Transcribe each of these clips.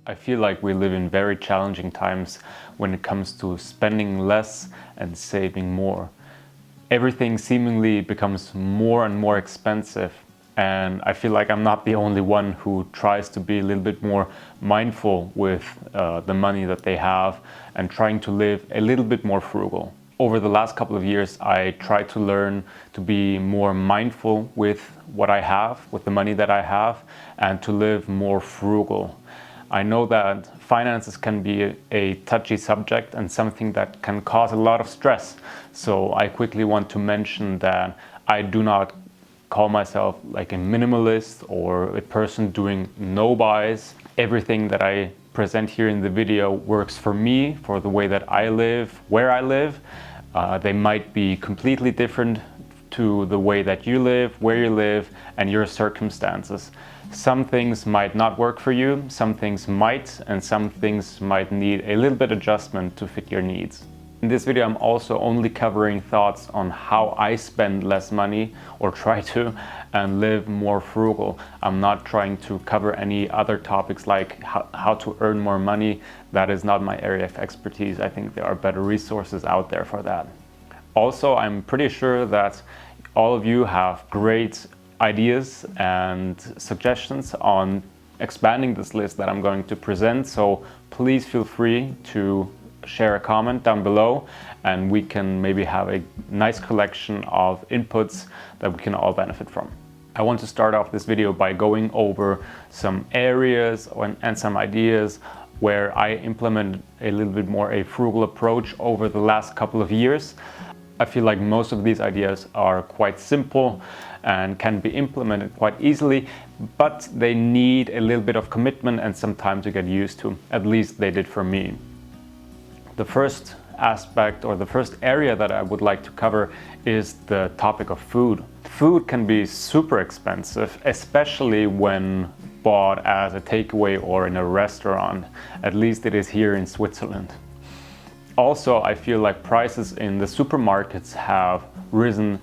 I feel like we live in very challenging times when it comes to spending less and saving more. Everything seemingly becomes more and more expensive, and I feel like I'm not the only one who tries to be a little bit more mindful with the money that they have and trying to live a little bit more frugal. Over the last couple of years, I tried to learn to be more mindful with what I have, with the money that I have, and to live more frugal. I know that finances can be a touchy subject and something that can cause a lot of stress. So I quickly want to mention that I do not call myself like a minimalist or a person doing no buys. Everything that I present here in the video works for me, for the way that I live, where I live. They might be completely different to the way that you live, where you live, and your circumstances. Some things might not work for you, some things might, and some things might need a little bit adjustment to fit your needs. In this video, I'm also only covering thoughts on how I spend less money, or try to, and live more frugal. I'm not trying to cover any other topics like how to earn more money. That is not my area of expertise. I think there are better resources out there for that. Also, I'm pretty sure that all of you have great ideas and suggestions on expanding this list that I'm going to present. So please feel free to share a comment down below, and we can maybe have a nice collection of inputs that we can all benefit from. I want to start off this video by going over some areas and some ideas where I implemented a little bit more a frugal approach over the last couple of years. I feel like most of these ideas are quite simple and can be implemented quite easily, but they need a little bit of commitment and some time to get used to. At least they did for me. The first aspect, or the first area that I would like to cover, is the topic of food. Food can be super expensive, especially when bought as a takeaway or in a restaurant. At least it is here in Switzerland. Also, I feel like prices in the supermarkets have risen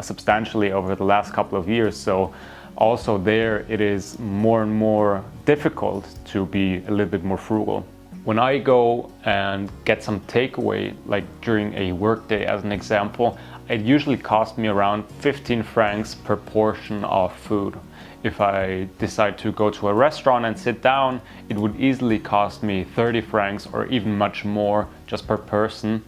substantially over the last couple of years. So also there it is more and more difficult to be a little bit more frugal. When I go and get some takeaway, like during a workday as an example, it usually costs me around 15 francs per portion of food. If I decide to go to a restaurant and sit down, it would easily cost me 30 francs or even much more just per person.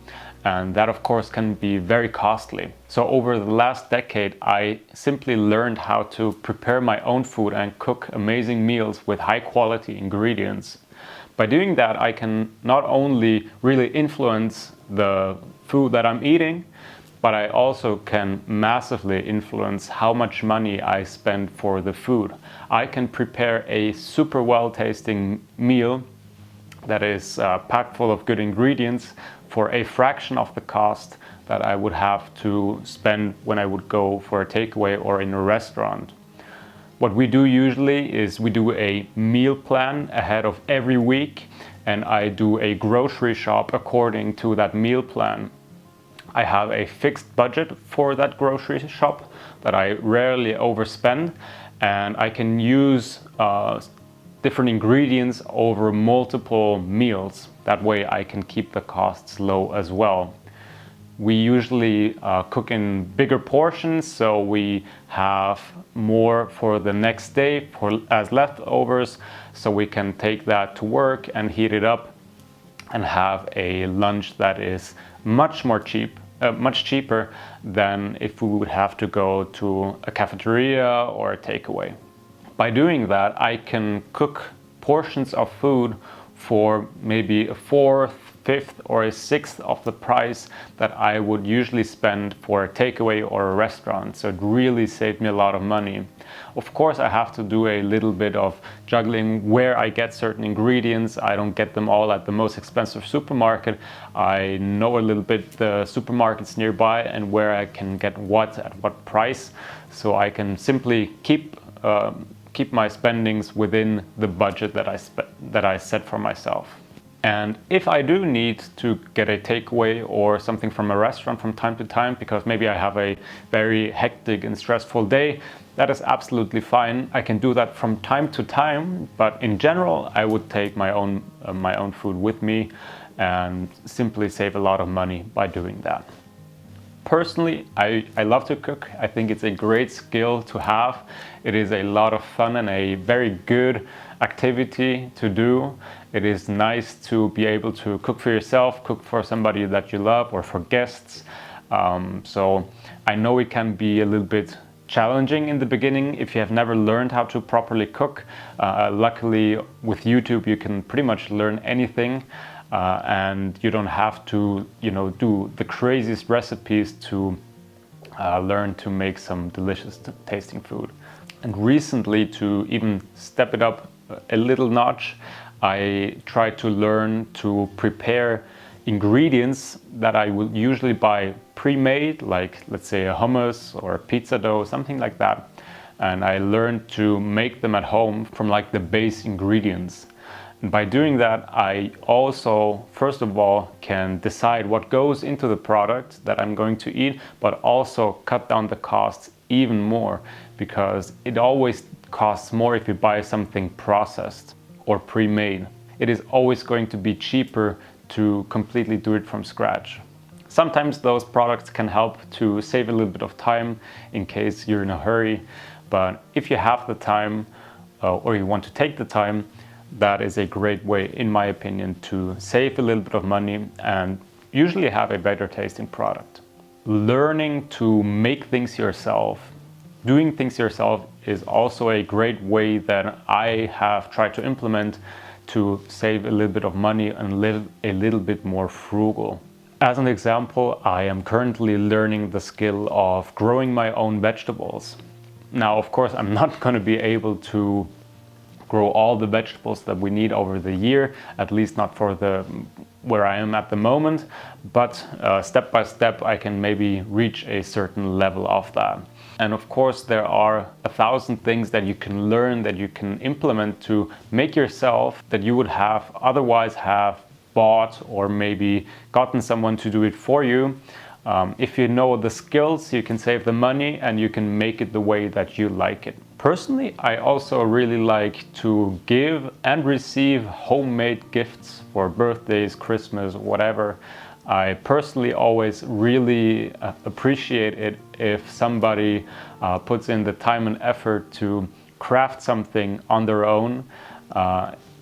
And that of course can be very costly. So over the last decade, I simply learned how to prepare my own food and cook amazing meals with high quality ingredients. By doing that, I can not only really influence the food that I'm eating, but I also can massively influence how much money I spend for the food. I can prepare a super well-tasting meal that is packed full of good ingredients for a fraction of the cost that I would have to spend when I would go for a takeaway or in a restaurant. What we do usually is we do a meal plan ahead of every week, and I do a grocery shop according to that meal plan. I have a fixed budget for that grocery shop that I rarely overspend, and I can use different ingredients over multiple meals. That way I can keep the costs low as well. We usually cook in bigger portions, so we have more for the next day as leftovers, so we can take that to work and heat it up and have a lunch that is much cheaper than if we would have to go to a cafeteria or a takeaway. By doing that, I can cook portions of food for maybe a fourth, fifth, or a sixth of the price that I would usually spend for a takeaway or a restaurant. So it really saved me a lot of money. Of course, I have to do a little bit of juggling where I get certain ingredients. I don't get them all at the most expensive supermarket. I know a little bit the supermarkets nearby and where I can get what at what price. So I can simply keep my spendings within the budget that I set for myself. And if I do need to get a takeaway or something from a restaurant from time to time, because maybe I have a very hectic and stressful day, that is absolutely fine. I can do that from time to time, but in general, I would take my own food with me and simply save a lot of money by doing that. Personally, I love to cook. I think it's a great skill to have. It is a lot of fun and a very good activity to do. It is nice to be able to cook for yourself, cook for somebody that you love, or for guests. So I know it can be a little bit challenging in the beginning if you have never learned how to properly cook. Luckily, with YouTube, you can pretty much learn anything. And you don't have to, do the craziest recipes to learn to make some delicious tasting food. And recently, to even step it up a little notch, I tried to learn to prepare ingredients that I will usually buy pre-made, like let's say a hummus or a pizza dough, something like that. And I learned to make them at home from like the base ingredients. And by doing that, I also, first of all, can decide what goes into the product that I'm going to eat, but also cut down the costs even more, because it always costs more if you buy something processed or pre-made. It is always going to be cheaper to completely do it from scratch. Sometimes those products can help to save a little bit of time in case you're in a hurry, but if you have the time or you want to take the time, that is a great way, in my opinion, to save a little bit of money and usually have a better tasting product. Learning to make things yourself, doing things yourself, is also a great way that I have tried to implement to save a little bit of money and live a little bit more frugal. As an example, I am currently learning the skill of growing my own vegetables. Now, of course, I'm not going to be able to grow all the vegetables that we need over the year, at least not for where I am at the moment, but step by step I can maybe reach a certain level of that. And of course there are 1,000 things that you can learn, that you can implement to make yourself, that you would have otherwise have bought or maybe gotten someone to do it for you. If you know the skills, you can save the money and you can make it the way that you like it. Personally, I also really like to give and receive homemade gifts for birthdays, Christmas, whatever. I personally always really appreciate it if somebody puts in the time and effort to craft something on their own.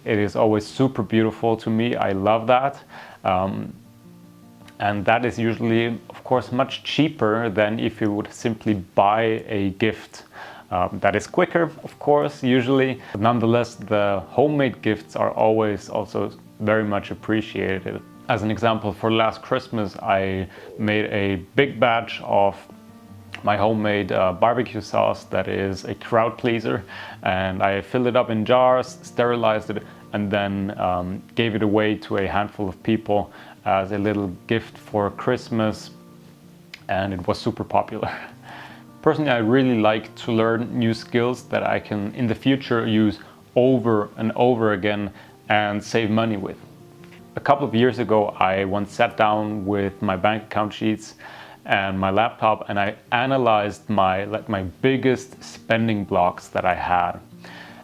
It is always super beautiful to me. I love that. And that is usually, of course, much cheaper than if you would simply buy a gift. That is quicker, of course, usually. But nonetheless, the homemade gifts are always also very much appreciated. As an example, for last Christmas, I made a big batch of my homemade barbecue sauce that is a crowd pleaser, and I filled it up in jars, sterilized it, and then gave it away to a handful of people as a little gift for Christmas, and it was super popular. Personally, I really like to learn new skills that I can in the future use over and over again and save money with. A couple of years ago, I once sat down with my bank account sheets and my laptop, and I analyzed my biggest spending blocks that I had.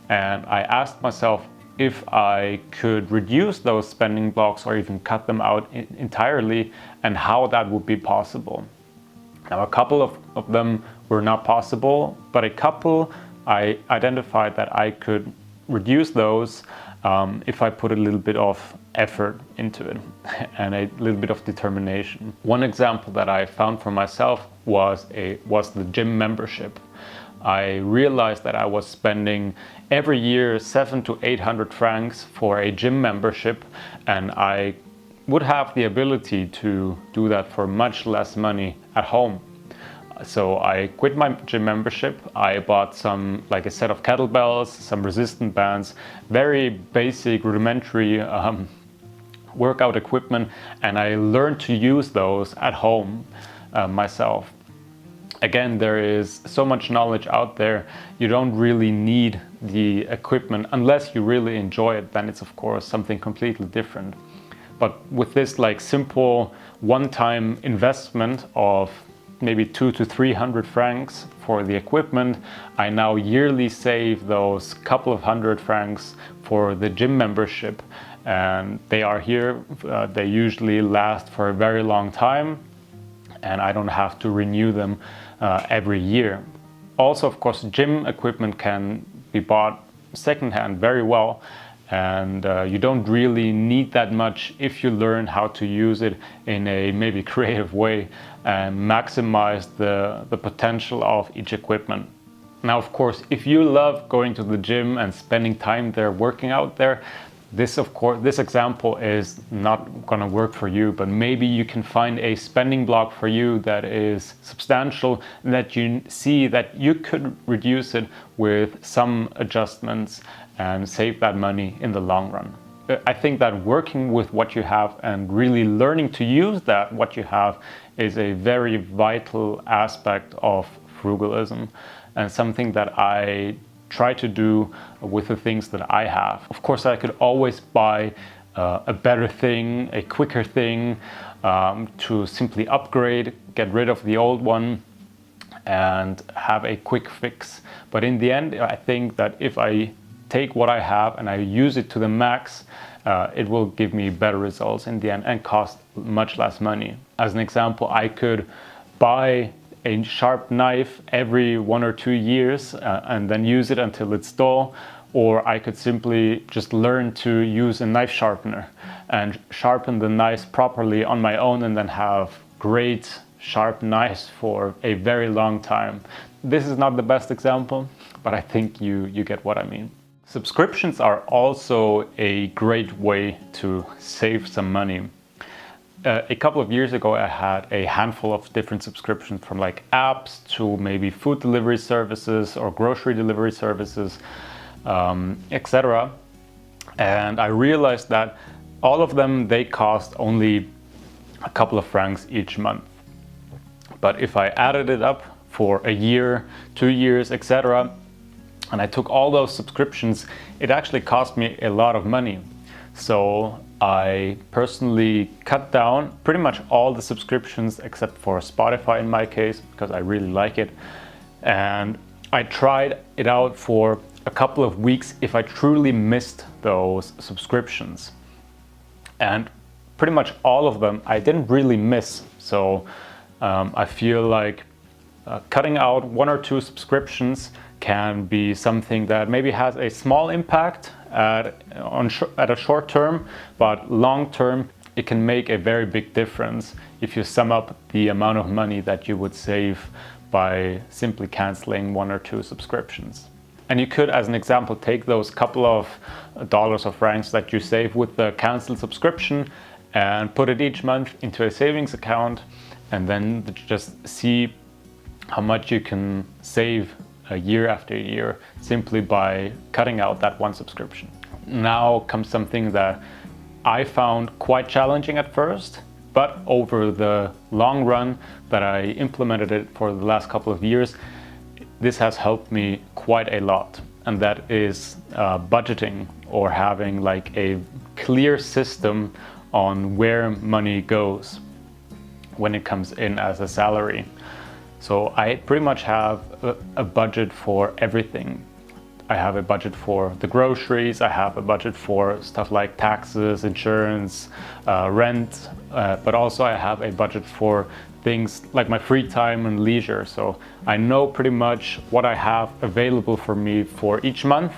And I asked myself if I could reduce those spending blocks or even cut them out entirely, and how that would be possible. Now, a couple of them were not possible, but a couple I identified that I could reduce those if I put a little bit of effort into it and a little bit of determination. One example that I found for myself was the gym membership. I realized that I was spending every year 700 to 800 francs for a gym membership, and I would have the ability to do that for much less money at home. So I quit my gym membership. I bought like a set of kettlebells, some resistance bands, very basic, rudimentary workout equipment, and I learned to use those at home myself. Again, there is so much knowledge out there. You don't really need the equipment unless you really enjoy it. Then it's of course something completely different. But with this like simple one-time investment of maybe 200 to 300 francs for the equipment, I now yearly save those couple of hundred francs for the gym membership. And they are here, they usually last for a very long time, and I don't have to renew them every year. Also, of course, gym equipment can be bought secondhand very well, and you don't really need that much if you learn how to use it in a maybe creative way and maximize the potential of each equipment. Now, of course, if you love going to the gym and spending time there, working out there, this example is not going to work for you, but maybe you can find a spending block for you that is substantial and that you see that you could reduce it with some adjustments and save that money in the long run. I think that working with what you have and really learning to use that what you have is a very vital aspect of frugalism, and something that I try to do with the things that I have. Of course, I could always buy a better thing, a quicker thing, to simply upgrade, get rid of the old one, and have a quick fix. But in the end, I think that if I take what I have and I use it to the max, it will give me better results in the end and cost much less money. As an example, I could buy a sharp knife every 1 or 2 years and then use it until it's dull, or I could simply just learn to use a knife sharpener and sharpen the knives properly on my own and then have great sharp knives for a very long time. This is not the best example, but I think you get what I mean. Subscriptions are also a great way to save some money. A couple of years ago, I had a handful of different subscriptions, from like apps to maybe food delivery services or grocery delivery services, etc. And I realized that all of them, they cost only a couple of francs each month. But if I added it up for a year, 2 years, etc., and I took all those subscriptions, it actually cost me a lot of money. So I personally cut down pretty much all the subscriptions except for Spotify in my case, because I really like it. And I tried it out for a couple of weeks if I truly missed those subscriptions. And pretty much all of them I didn't really miss. So I feel like cutting out 1 or 2 subscriptions can be something that maybe has a small impact at a short term, but long term it can make a very big difference if you sum up the amount of money that you would save by simply canceling 1 or 2 subscriptions. And you could, as an example, take those couple of dollars or francs that you save with the canceled subscription and put it each month into a savings account, and then just see how much you can save year after year simply by cutting out that one subscription. Now comes something that I found quite challenging at first, but over the long run that I implemented it for the last couple of years, this has helped me quite a lot. And that is budgeting, or having like a clear system on where money goes when it comes in as a salary. So I pretty much have a budget for everything. I have a budget for the groceries, I have a budget for stuff like taxes, insurance, rent, but also I have a budget for things like my free time and leisure. So I know pretty much what I have available for me for each month,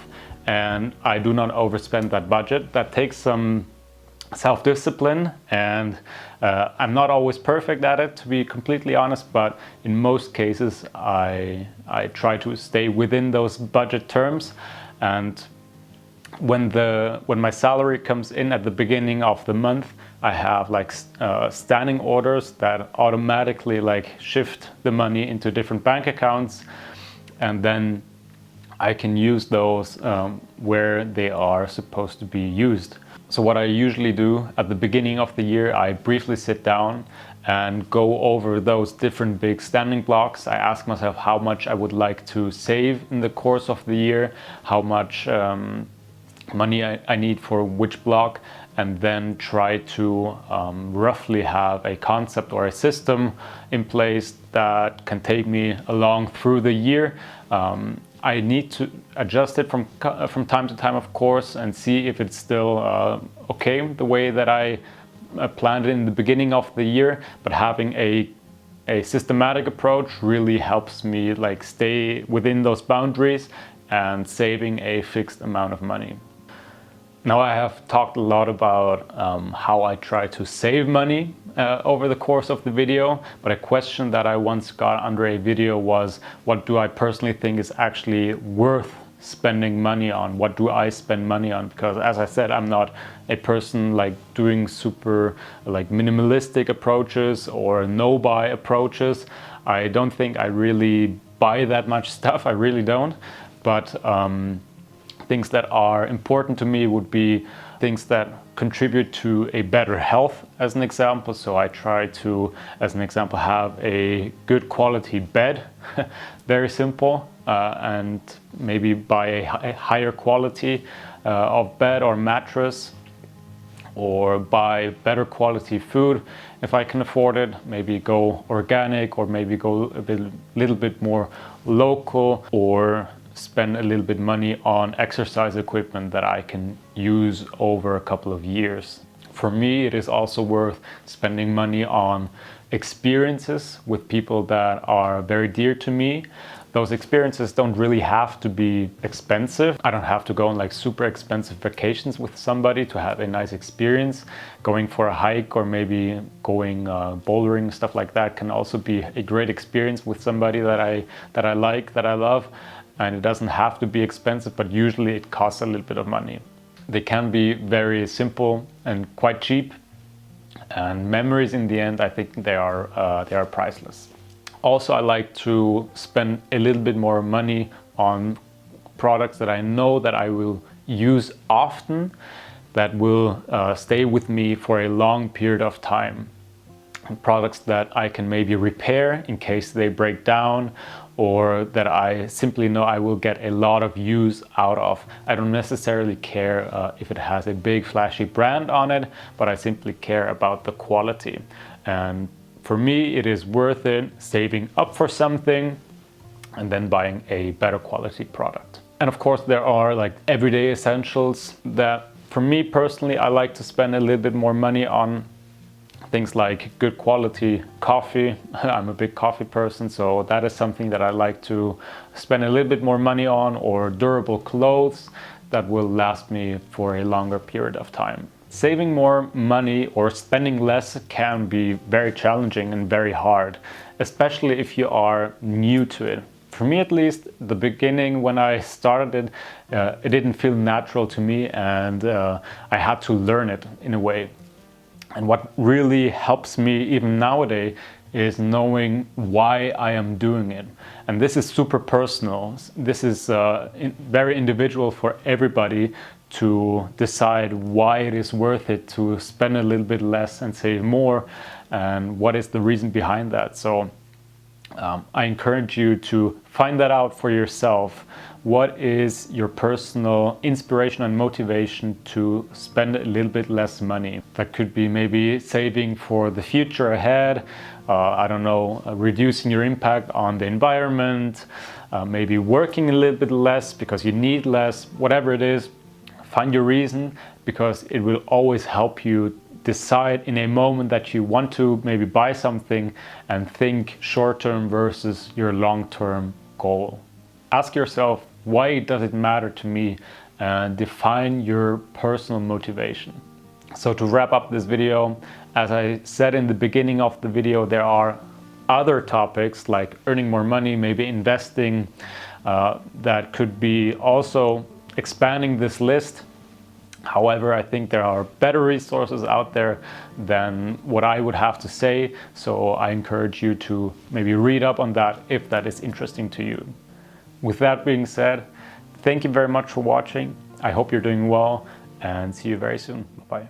and I do not overspend that budget. That takes some self-discipline, and I'm not always perfect at it, to be completely honest, but in most cases I try to stay within those budget terms. And when my salary comes in at the beginning of the month, I have like standing orders that automatically like shift the money into different bank accounts, and then I can use those where they are supposed to be used. So what I usually do at the beginning of the year, I briefly sit down and go over those different big standing blocks. I ask myself how much I would like to save in the course of the year, how much money I need for which block, and then try to roughly have a concept or a system in place that can take me along through the year. I need to adjust it from time to time, of course, and see if it's still okay the way that I planned it in the beginning of the year. But having a systematic approach really helps me like stay within those boundaries and saving a fixed amount of money. Now I have talked a lot about how I try to save money over the course of the video, but a question that I once got under a video was, what do I personally think is actually worth spending money on? What do I spend money on? Because as I said, I'm not a person like doing super like minimalistic approaches or no-buy approaches. I don't think I really buy that much stuff, I really don't. But things that are important to me would be things that contribute to a better health, as an example. So I try to, as an example, have a good quality bed, very simple, and maybe buy a higher quality of bed or mattress, or buy better quality food if I can afford it. Maybe go organic, or maybe go a little bit more local, or spend a little bit money on exercise equipment that I can use over a couple of years. For me, it is also worth spending money on experiences with people that are very dear to me. Those experiences don't really have to be expensive. I don't have to go on like super expensive vacations with somebody to have a nice experience. Going for a hike or maybe going bouldering, stuff like that, can also be a great experience with somebody that I like, that I love. And it doesn't have to be expensive, but usually it costs a little bit of money. They can be very simple and quite cheap, and memories in the end, I think they are priceless. Also, I like to spend a little bit more money on products that I know that I will use often, that will stay with me for a long period of time. And products that I can maybe repair in case they break down, or that I simply know I will get a lot of use out of. I don't necessarily care if it has a big flashy brand on it, but I simply care about the quality. And for me, it is worth it saving up for something and then buying a better quality product. And of course, there are like everyday essentials that for me personally, I like to spend a little bit more money on. Things like good quality coffee. I'm a big coffee person, so that is something that I like to spend a little bit more money on, or durable clothes that will last me for a longer period of time. Saving more money or spending less can be very challenging and very hard, especially if you are new to it. For me at least, the beginning when I started it, it didn't feel natural to me, and I had to learn it in a way. And what really helps me even nowadays is knowing why I am doing it. And this is super personal. This is very individual for everybody to decide why it is worth it to spend a little bit less and save more, and what is the reason behind that. So I encourage you to find that out for yourself. What is your personal inspiration and motivation to spend a little bit less money? That could be maybe saving for the future ahead, I don't know, reducing your impact on the environment, maybe working a little bit less because you need less, whatever it is. Find your reason, because it will always help you decide in a moment that you want to maybe buy something and think short-term versus your long-term goal. Ask yourself, why does it matter to me? And define your personal motivation. So to wrap up this video, as I said in the beginning of the video, there are other topics like earning more money, maybe investing, that could be also expanding this list. However, I think there are better resources out there than what I would have to say. So I encourage you to maybe read up on that if that is interesting to you. With that being said, thank you very much for watching. I hope you're doing well, and see you very soon. Bye.